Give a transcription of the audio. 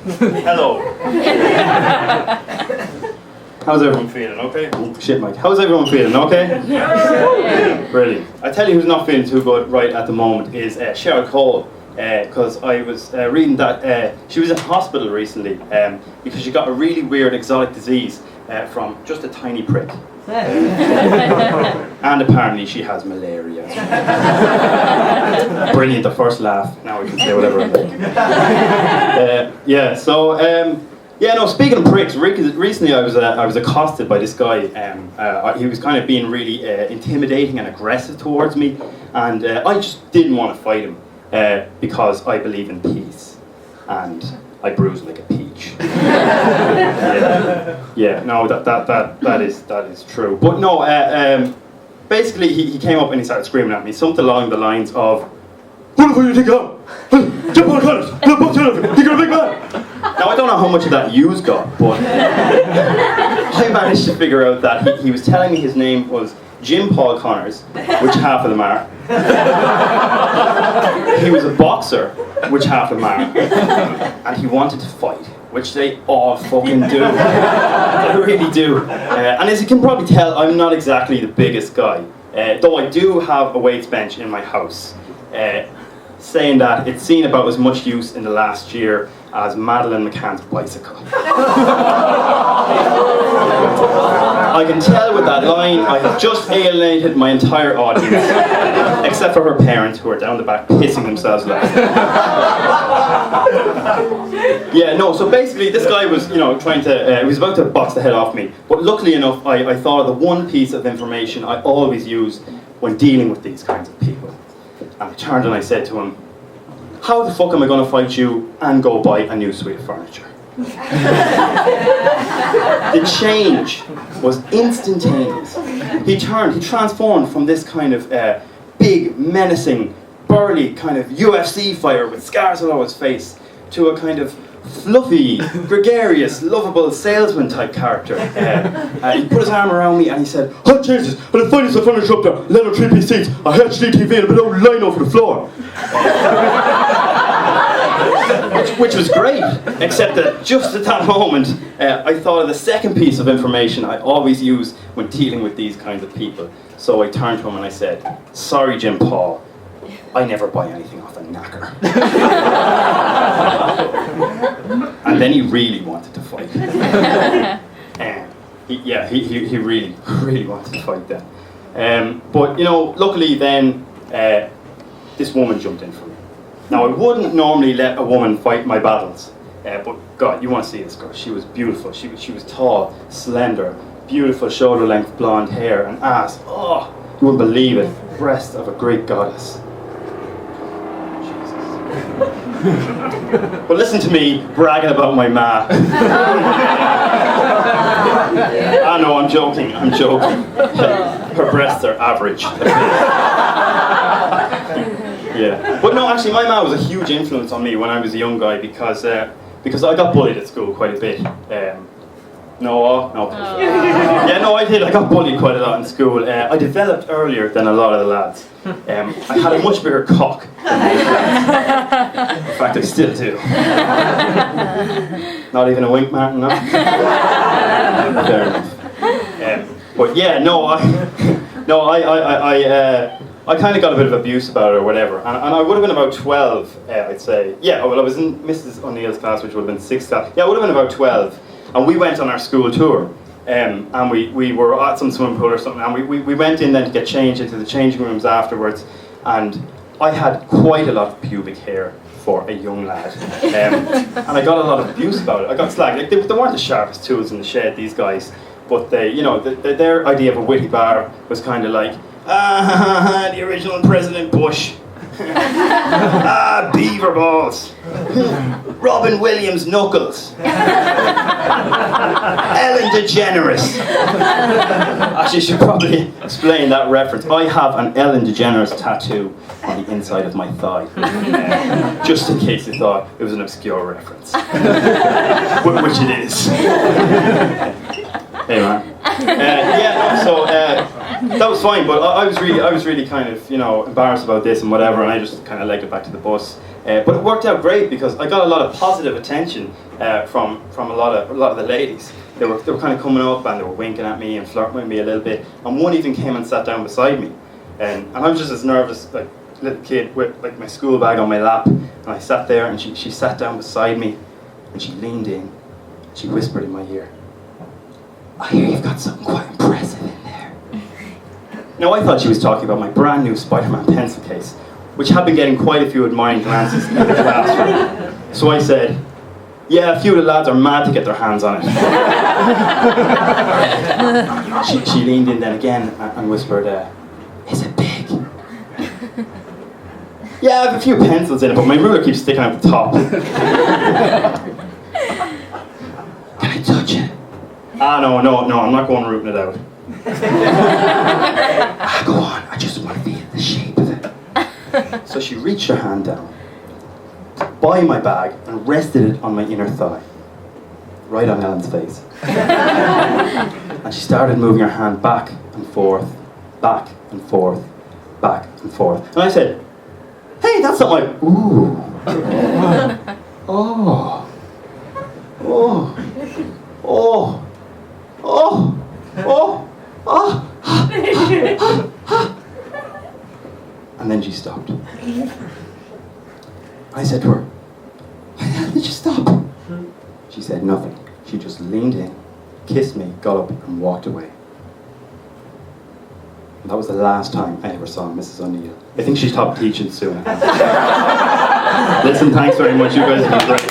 Hello. How's everyone feeling? Okay? Oh, shit, Mike. How's everyone feeling? Okay? Brilliant. I tell you who's not feeling too good right at the moment is Cheryl Cole. Because I was reading that she was in hospital recently because she got a really weird exotic disease from just a tiny prick. And apparently she has malaria. Brilliant, the first laugh. Now we can say whatever I like. Speaking of pricks, recently I was accosted by this guy. He was kind of being really intimidating and aggressive towards me, and I just didn't want to fight him. Because I believe in peace, and I bruise like a peach. That is true. But no, basically he came up and he started screaming at me something along the lines of, "Who the fuck do you think you are? Jump on the college! You're a big man!" Now I don't know how much of that you's got, but I managed to figure out that he was telling me his name was Jim Paul Connors, which half of them are. He was a boxer, which half of them are. And he wanted to fight, which they all fucking do. They really do. And as you can probably tell, I'm not exactly the biggest guy. Though I do have a weights bench in my house. Saying that, it's seen about as much use in the last year as Madeleine McCann's bicycle. I can tell with that line, I have just alienated my entire audience, except for her parents who are down the back pissing themselves laughing. So basically this guy was, he was about to box the head off me, but luckily enough, I thought of the one piece of information I always use when dealing with these kinds of people. And I turned and I said to him, "How the fuck am I going to fight you and go buy a new suite of furniture?" The change was instantaneous. He transformed from this kind of big, menacing, burly kind of UFC fighter with scars all over his face to a kind of fluffy, gregarious, lovable salesman type character. He put his arm around me and he said, "Oh Jesus, and the finest of furniture up there, leather 3-piece seats, a HD TV and a below line over the floor." Which was great, except that just at that moment, I thought of the second piece of information I always use when dealing with these kinds of people. So I turned to him and I said, "Sorry, Jim Paul, I never buy anything off a knacker." And then he really wanted to fight. He really, really wanted to fight then. But luckily then, this woman jumped in for me. Now I wouldn't normally let a woman fight my battles, but God, you want to see this girl. She was beautiful. She was tall, slender, beautiful shoulder-length blonde hair and ass. Oh, you wouldn't believe it. Breast of a Greek goddess. Jesus. But listen to me bragging about my ma. I know, I'm joking. Her breasts are average. Yeah, but no, actually, my ma was a huge influence on me when I was a young guy because I got bullied at school quite a bit. No. Yeah, no, I did. I got bullied quite a lot in school. I developed earlier than a lot of the lads. I had a much bigger cock than most lads. In fact, I still do. Not even a wink, Martin, no? Fair enough. But yeah, I kind of got a bit of abuse about it or whatever, and I would have been about 12, I'd say. Yeah, well, I was in Mrs. O'Neill's class, which would have been 6th class. Yeah, I would have been about 12, and we went on our school tour, and we were at some swimming pool or something, and we went in then to get changed into the changing rooms afterwards, and I had quite a lot of pubic hair for a young lad, and I got a lot of abuse about it. I got slagged. Like, they weren't the sharpest tools in the shed, these guys, but their idea of a witty bar was kind of like, the original President Bush. Beaver balls. Robin Williams knuckles. Ellen DeGeneres. Actually, I should probably explain that reference. I have an Ellen DeGeneres tattoo on the inside of my thigh. Just in case you thought it was an obscure reference. Which it is. Hey man. That was fine, but I was really kind of, embarrassed about this and whatever, and I just kind of legged it back to the bus. But it worked out great because I got a lot of positive attention from a lot of the ladies. They were kind of coming up and they were winking at me and flirting with me a little bit. And one even came and sat down beside me. And I was just as nervous, like little kid with like my school bag on my lap. And I sat there and she sat down beside me and she leaned in. She whispered in my ear, "I hear you've got something quite impressive in there." Now I thought she was talking about my brand new Spider-Man pencil case, which had been getting quite a few admiring glances in the classroom. So I said, "Yeah, a few of the lads are mad to get their hands on it." She leaned in then again and whispered, "Is it big?" "Yeah, I have a few pencils in it, but my ruler keeps sticking out the top." "Can I touch it?" No, I'm not going rooting it out." Go on, I just want to feel the shape of it." So she reached her hand down by my bag and rested it on my inner thigh, right on Ellen's face. And she started moving her hand back and forth, back and forth, back and forth. And I said, "Hey, that's not like, ooh, oh, oh, oh, oh, oh, oh." And then she stopped. I said to her, "Why the hell did you stop?" She said nothing. She just leaned in, kissed me, got up and walked away. And that was the last time I ever saw Mrs. O'Neill. I think she stopped teaching soon. Listen, thanks very much. You guys have been great.